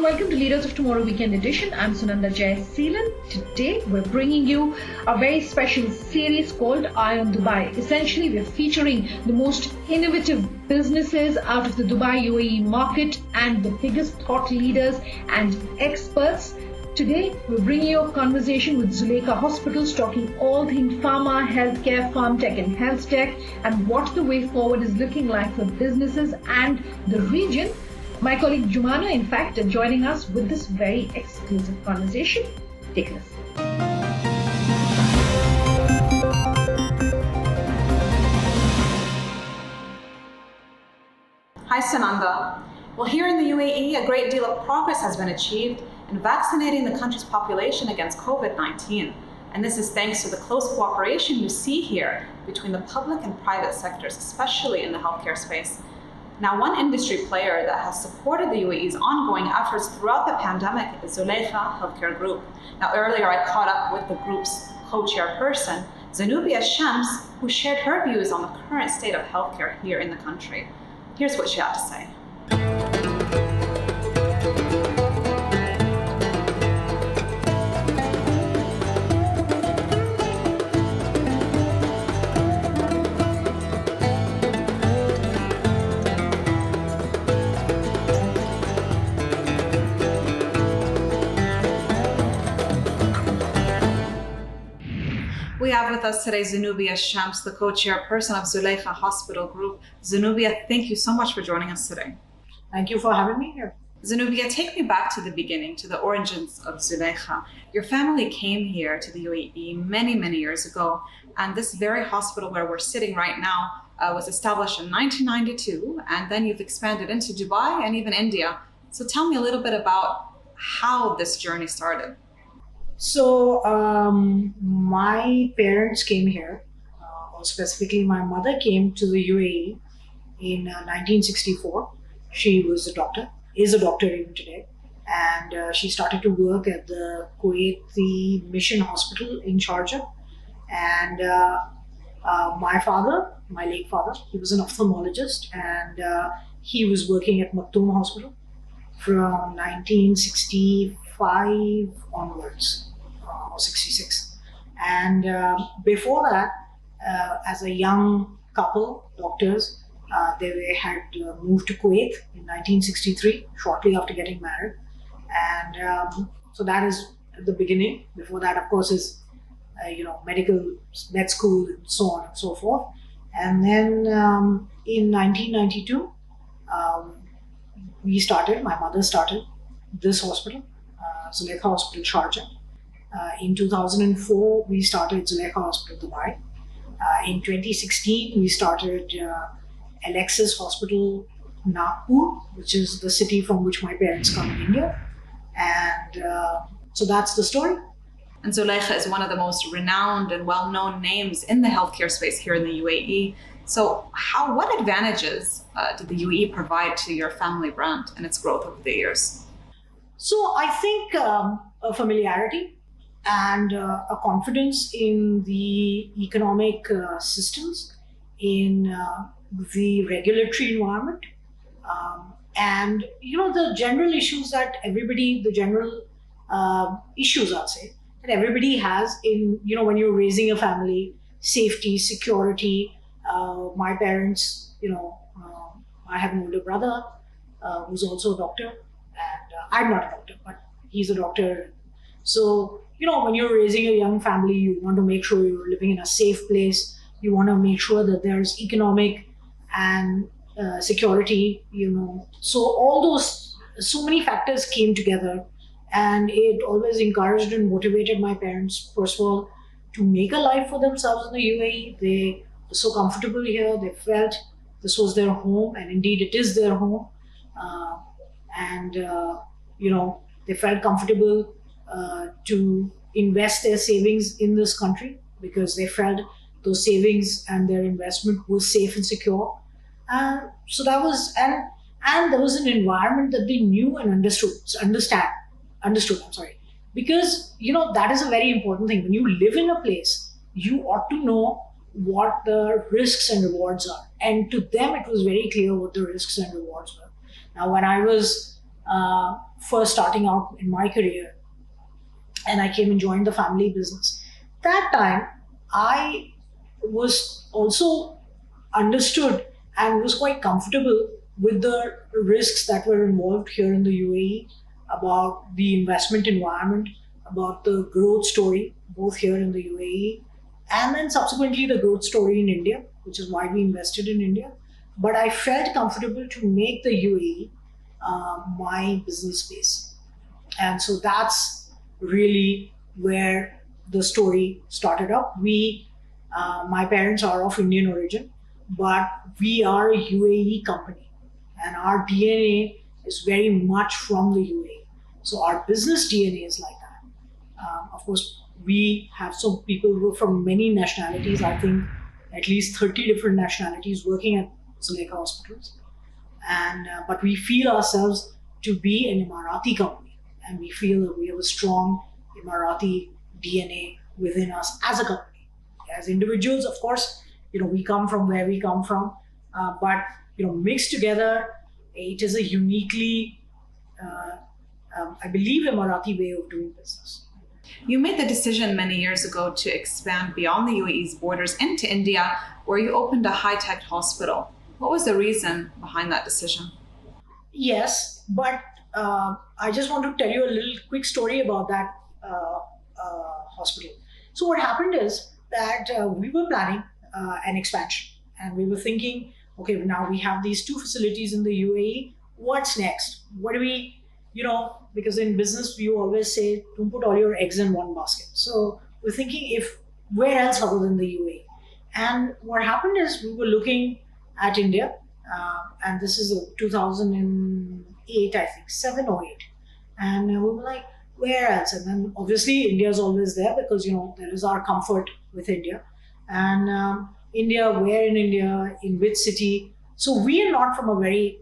welcome to Leaders of Tomorrow Weekend Edition. I'm Sunanda Jayasseelan. Today we're bringing you a very special series called Eye on Dubai. Essentially, we're featuring the most innovative businesses out of the Dubai UAE market and the biggest thought leaders and experts. Today, we're bringing you a conversation with Zulekha Hospitals, talking all things pharma, healthcare, farm tech and health tech, and what the way forward is looking like for businesses and the region. My colleague Jumana, in fact, are joining us with this very exclusive conversation. Take a listen. Hi, Sananda. Well, here in the UAE, a great deal of progress has been achieved in vaccinating the country's population against COVID-19. And this is thanks to the close cooperation you see here between the public and private sectors, especially in the healthcare space. Now, one industry player that has supported the UAE's ongoing efforts throughout the pandemic is Zulekha Healthcare Group. Now, earlier I caught up with the group's co-chairperson, Zanubia Shams, who shared her views on the current state of healthcare here in the country. Here's what she had to say. We have with us today Zanubia Shams, the co-chairperson of Zulekha Hospital Group. Zanubia, thank you so much for joining us today. Thank you for having me here. Zanubia, take me back to the beginning, to the origins of Zulekha. Your family came here to the UAE many, many years ago, and this very hospital where we're sitting right now was established in 1992, and then you've expanded into Dubai and even India. So tell me a little bit about how this journey started. So my parents came here, or specifically my mother came to the UAE in 1964. She was a doctor, is a doctor even today. And she started to work at the Kuwaiti Mission Hospital in Sharjah. And my father, my late father, he was an ophthalmologist, and he was working at Maktoum Hospital from 1965 onwards, or 66. And before that, as a young couple, doctors, they had moved to Kuwait in 1963, shortly after getting married. And so that is the beginning. Before that, of course, is med school and so on and so forth. And then in 1992, my mother started this hospital, Zulekha Hospital Sharjah. In 2004, we started Zulekha Hospital Dubai. In 2016, we started Alexis Hospital Nagpur, which is the city from which my parents come in India. And so that's the story. And Zulekha is one of the most renowned and well-known names in the healthcare space here in the UAE. So what advantages did the UAE provide to your family brand and its growth over the years? So I think a familiarity and a confidence in the economic systems, in the regulatory environment, and the general issues that issues I'd say that everybody has in when you're raising a family: safety, security. My parents, I have an older brother who's also a doctor, and I'm not a doctor, but he's a doctor. So when you're raising a young family, you want to make sure you're living in a safe place. You want to make sure that there's economic and security, So all so many factors came together, and it always encouraged and motivated my parents, first of all, to make a life for themselves in the UAE. They were so comfortable here. They felt this was their home, and indeed it is their home. They felt comfortable to invest their savings in this country because they felt those savings and their investment was safe and secure. So that was, and there was an environment that they knew and understood, because, that is a very important thing. When you live in a place, you ought to know what the risks and rewards are. And to them, it was very clear what the risks and rewards were. Now, when I was first starting out in my career, and I came and joined the family business. That time, I was also understood and was quite comfortable with the risks that were involved here in the UAE, about the investment environment, about the growth story, both here in the UAE and then subsequently the growth story in India, which is why we invested in India. But I felt comfortable to make the UAE my business space. And so that's really where the story started up. My parents are of Indian origin, but we are a UAE company, and our DNA is very much from the UAE. So our business DNA is like that. Of course, we have some people who are from many nationalities. I think at least 30 different nationalities working at Zulekha hospitals, and but we feel ourselves to be an Emirati company, and we feel that we have a strong Emirati DNA within us as a company. As individuals, of course, we come from where we come from, but mixed together, it is a uniquely, I believe, Emirati way of doing business. You made the decision many years ago to expand beyond the UAE's borders into India, where you opened a high-tech hospital. What was the reason behind that decision? Yes, but I just want to tell you a little quick story about that hospital. So what happened is that we were planning an expansion, and we were thinking, okay, now we have these two facilities in the UAE. What's next? What do we, because in business you always say, don't put all your eggs in one basket. So we're thinking, if where else other than the UAE? And what happened is we were looking at India, and this is 2008, I think, 7 or 8. And we were like, where else? And then obviously India is always there because, there is our comfort with India. And India, where in India, in which city? So we are not from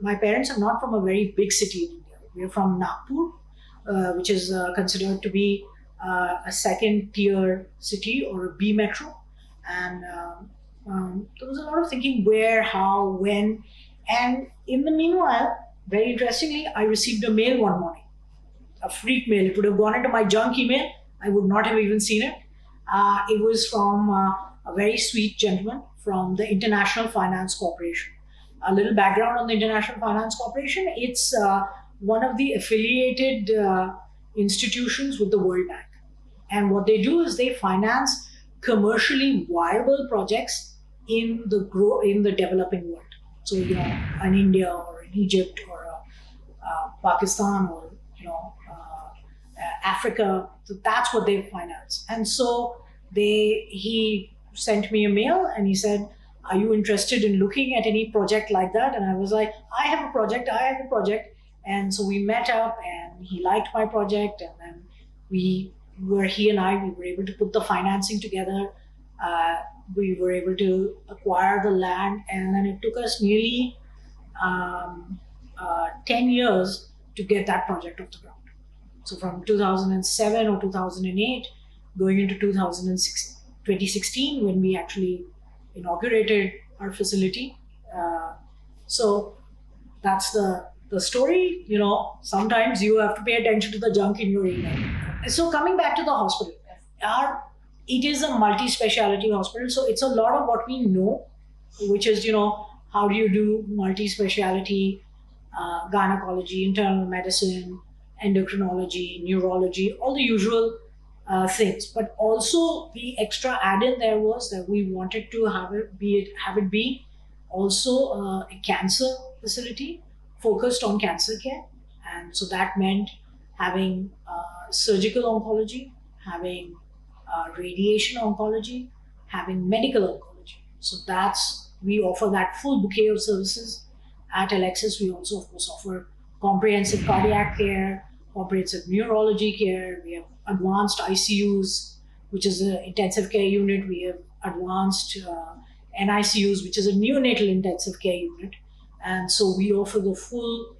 my parents are not from a very big city in India. We are from Nagpur, which is considered to be a second tier city or a B metro. And there was a lot of thinking where, how, when. And in the meanwhile, very interestingly, I received a mail one morning, a freak mail. It would have gone into my junk email. I would not have even seen it. It was from a very sweet gentleman from the International Finance Corporation. A little background on the International Finance Corporation. It's one of the affiliated institutions with the World Bank. And what they do is they finance commercially viable projects in the developing world. So, in India or in Egypt or Pakistan or, Africa. So that's what they finance. And so he sent me a mail and he said, are you interested in looking at any project like that? And I was like, I have a project. And so we met up and he liked my project. And then he and I were able to put the financing together. We were able to acquire the land. And then it took us nearly 10 years to get that project off the ground. So from 2007 or 2008, going into 2016, when we actually inaugurated our facility. So that's the story. Sometimes you have to pay attention to the junk in your email. So coming back to the hospital, it is a multi-speciality hospital. So it's a lot of what we know, which is, how do you do multi-speciality, gynecology, internal medicine, endocrinology, neurology, all the usual things. But also the extra add-in there was that we wanted to have it be also a cancer facility focused on cancer care. And so that meant having surgical oncology, having radiation oncology, having medical oncology. So we offer that full bouquet of services. At Alexis, we also, of course, offer comprehensive cardiac care, comprehensive neurology care. We have advanced ICUs, which is an intensive care unit. We have advanced NICUs, which is a neonatal intensive care unit. And so we offer the full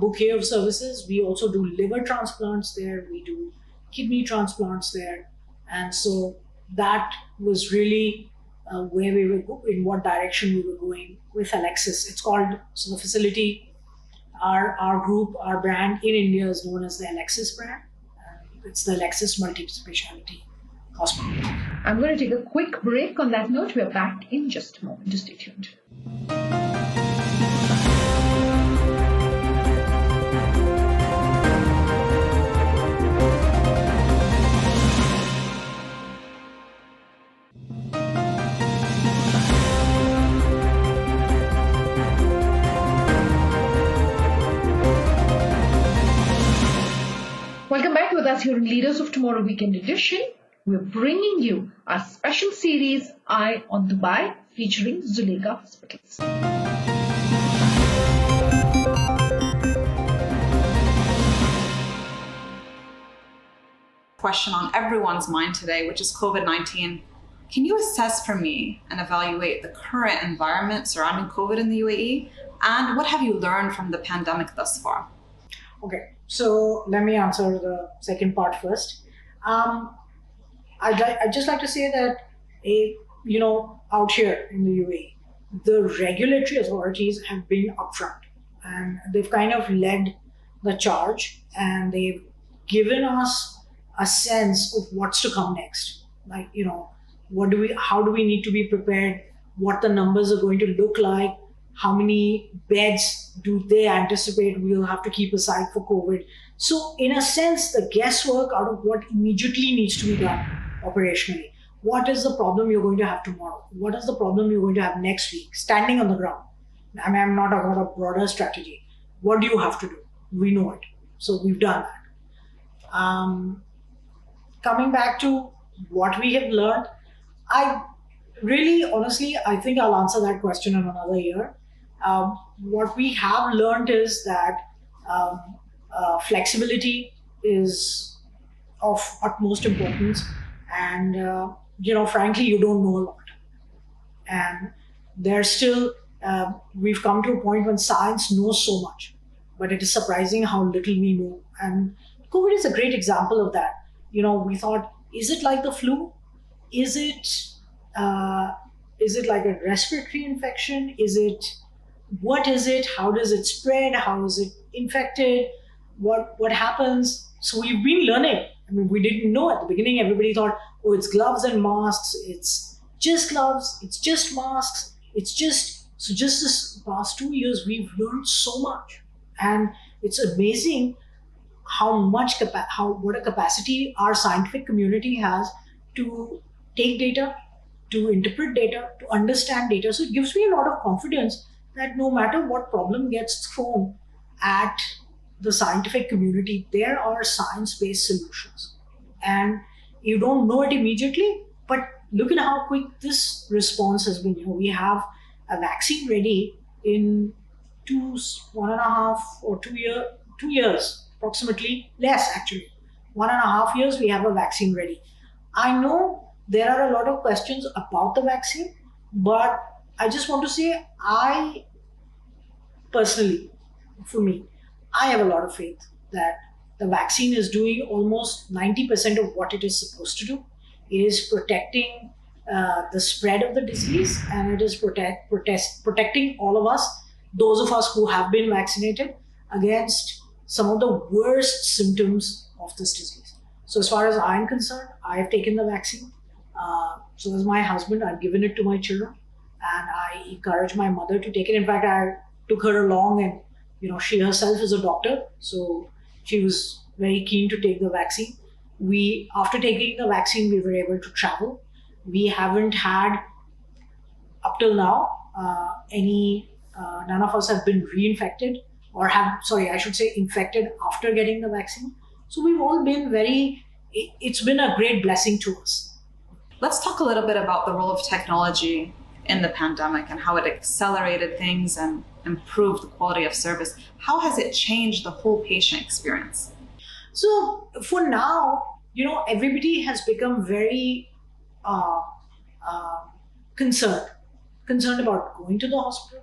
bouquet of services. We also do liver transplants there. We do kidney transplants there. And so that was really where we were in what direction we were going with Alexis. The facility Our group, our brand in India is known as the Alexis brand. It's the Alexis Multi-Speciality Hospital. I'm going to take a quick break. On that note, we're back in just a moment. Just stay tuned. Welcome back with us here in Leaders of Tomorrow Weekend Edition. We're bringing you our special series, Eye on Dubai, featuring Zulekha Hospitals. Question on everyone's mind today, which is COVID-19. Can you assess for me and evaluate the current environment surrounding COVID in the UAE? And what have you learned from the pandemic thus far? Okay, so let me answer the second part first. I'd just like to say that, out here in the UAE, the regulatory authorities have been upfront and they've kind of led the charge, and they've given us a sense of what's to come next. Like, how do we need to be prepared? What the numbers are going to look like? How many beds do they anticipate we'll have to keep aside for COVID? So in a sense, the guesswork out of what immediately needs to be done operationally. What is the problem you're going to have tomorrow? What is the problem you're going to have next week, standing on the ground? I mean, I'm not talking about a broader strategy. What do you have to do? We know it. So we've done that. Coming back to what we have learned, honestly, I think I'll answer that question in another year. What we have learned is that flexibility is of utmost importance, and frankly, you don't know a lot. And there's still, we've come to a point when science knows so much, but it is surprising how little we know. And COVID is a great example of that. We thought, is it like the flu? Is it like a respiratory infection? What is it? How does it spread? How is it infected? What happens? So we've been learning. I mean, we didn't know at the beginning. Everybody thought, oh, it's gloves and masks. It's just gloves. It's just masks. So just this past 2 years, we've learned so much. And it's amazing what a capacity our scientific community has to take data, to interpret data, to understand data. So it gives me a lot of confidence that no matter what problem gets thrown at the scientific community, there are science-based solutions. And you don't know it immediately, but look at how quick this response has been. We have a vaccine ready in 1.5 or 2 years, approximately less actually. 1.5 years, we have a vaccine ready. I know there are a lot of questions about the vaccine, but I just want to say, for me, I have a lot of faith that the vaccine is doing almost 90% of what it is supposed to do. It is protecting the spread of the disease, and it is protecting all of us, those of us who have been vaccinated, against some of the worst symptoms of this disease. So as far as I'm concerned, I have taken the vaccine. So as my husband, I've given it to my children, and I encourage my mother to take it. In fact, I took her along, and she herself is a doctor, so she was very keen to take the vaccine. After taking the vaccine, we were able to travel. We haven't had, up till now, none of us have been reinfected infected after getting the vaccine. So we've all been it's been a great blessing to us. Let's talk a little bit about the role of technology in the pandemic and how it accelerated things and improved the quality of service. How has it changed the whole patient experience? So for now, everybody has become very concerned about going to the hospital.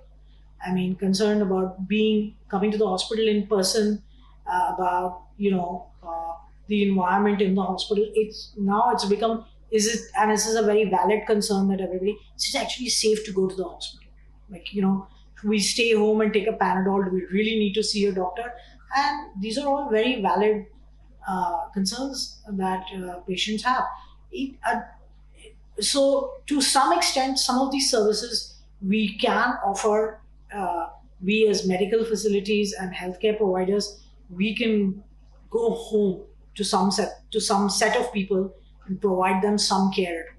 I mean, concerned about coming to the hospital in person, about the environment in the hospital. It's become, and this is a very valid concern that everybody, is it actually safe to go to the hospital? we stay home and take a Panadol? Do we really need to see a doctor? And these are all very valid concerns that patients have. So to some extent, some of these services we can offer, we as medical facilities and healthcare providers, we can go home to some set of people and provide them some care.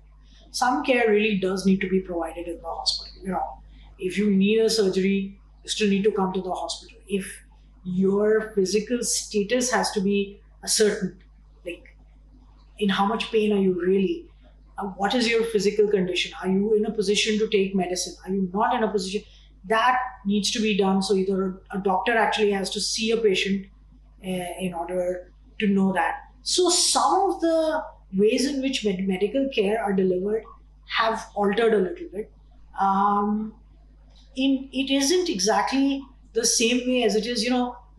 Some care really does need to be provided in the hospital. If you need a surgery, you still need to come to the hospital. If your physical status has to be a certain, like in how much pain are you really? What is your physical condition? Are you in a position to take medicine? Are you not in a position? That needs to be done. So either a doctor actually has to see a patient in order to know that. So some of the ways in which medical care are delivered have altered a little bit. It isn't exactly the same way as it is,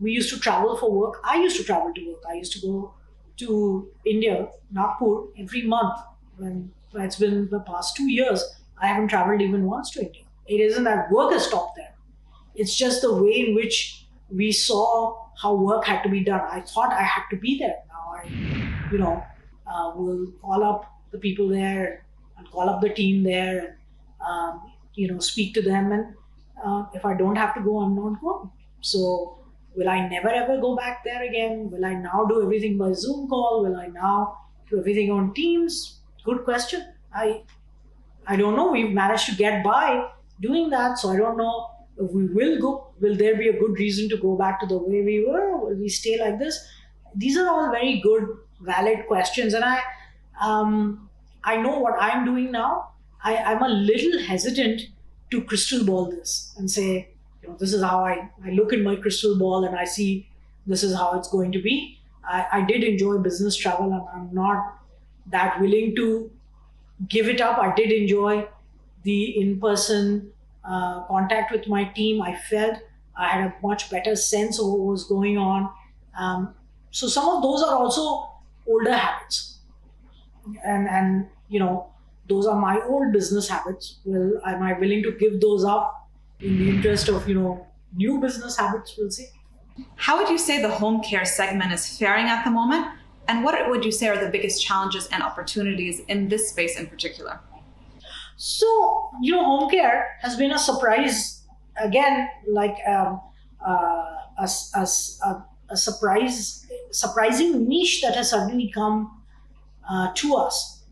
we used to travel for work. I used to travel to work. I used to go to India, Nagpur, every month. When it's been the past 2 years, I haven't traveled even once to India. It isn't that work has stopped there. It's just the way in which we saw how work had to be done. I thought I had to be there. Now I, will call up the people there and call up the team there and, speak to them. And if I don't have to go, I'm not going. So will I never ever go back there again? Will I now do everything by Zoom call? Will I now do everything on Teams? Good question. I don't know. We've managed to get by doing that. So I don't know if we will go. Will there be a good reason to go back to the way we were? Or will we stay like this? These are all very good, valid questions. And I know what I'm doing now. I'm a little hesitant to crystal ball this and say, this is how I look in my crystal ball and I see this is how it's going to be. I did enjoy business travel and I'm not that willing to give it up. I did enjoy the in-person contact with my team. I felt I had a much better sense of what was going on. So some of those are also older habits. And those are my old business habits. Well, am I willing to give those up in the interest of, new business habits? We'll see. How would you say the home care segment is faring at the moment? And what would you say are the biggest challenges and opportunities in this space in particular? So, home care has been a surprise, again, like a surprising niche that has suddenly come to us.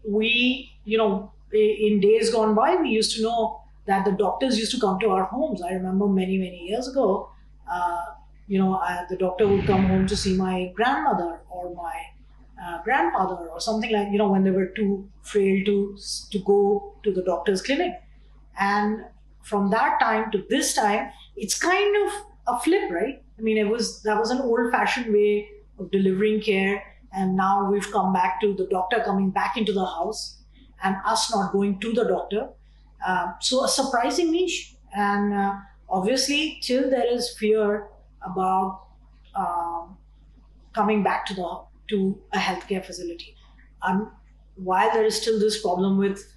In days gone by, we used to know that the doctors used to come to our homes. I remember many, many years ago, the doctor would come home to see my grandmother or my grandfather or something like, when they were too frail to go to the doctor's clinic. And from that time to this time, it's kind of a flip, right? I mean, that was an old-fashioned way of delivering care. And now we've come back to the doctor coming back into the house and us not going to the doctor. So a surprising niche. And obviously, till there is fear about coming back to a healthcare facility. While there is still this problem with,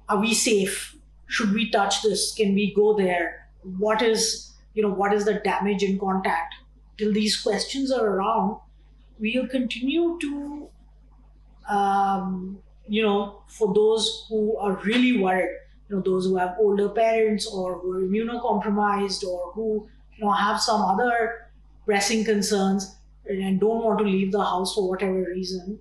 are we safe? Should we touch this? Can we go there? What is the damage in contact? Till these questions are around, we'll continue to, for those who are really worried, those who have older parents or who are immunocompromised or who have some other pressing concerns and don't want to leave the house for whatever reason,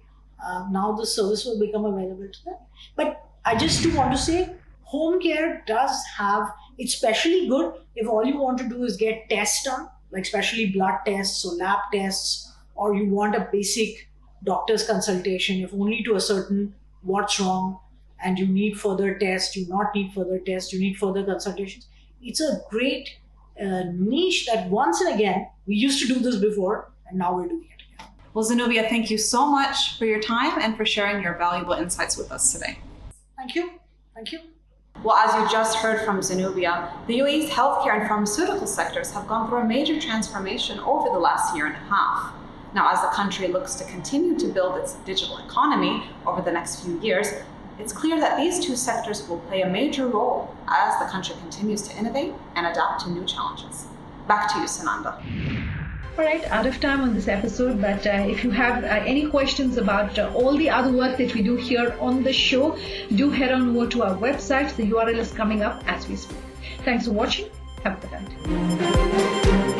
now the service will become available to them. But I just do want to say, home care does have, it's especially good if all you want to do is get tests done, like especially blood tests or lab tests, or you want a basic doctor's consultation, if only to ascertain what's wrong and you need further tests, you not need further tests, you need further consultations. It's a great niche that once and again, we used to do this before and now we're doing it again. Well, Zanubia, thank you so much for your time and for sharing your valuable insights with us today. Thank you. Thank you. Well, as you just heard from Zanubia, the UAE's healthcare and pharmaceutical sectors have gone through a major transformation over the last year and a half. Now, as the country looks to continue to build its digital economy over the next few years, It's clear that these two sectors will play a major role as the country continues to innovate and adapt to new challenges. Back to you, Sunanda. All right, out of time on this episode, but if you have any questions about all the other work that we do here on the show, do head on over to our website. The URL is coming up as we speak. Thanks for watching. Have a good night.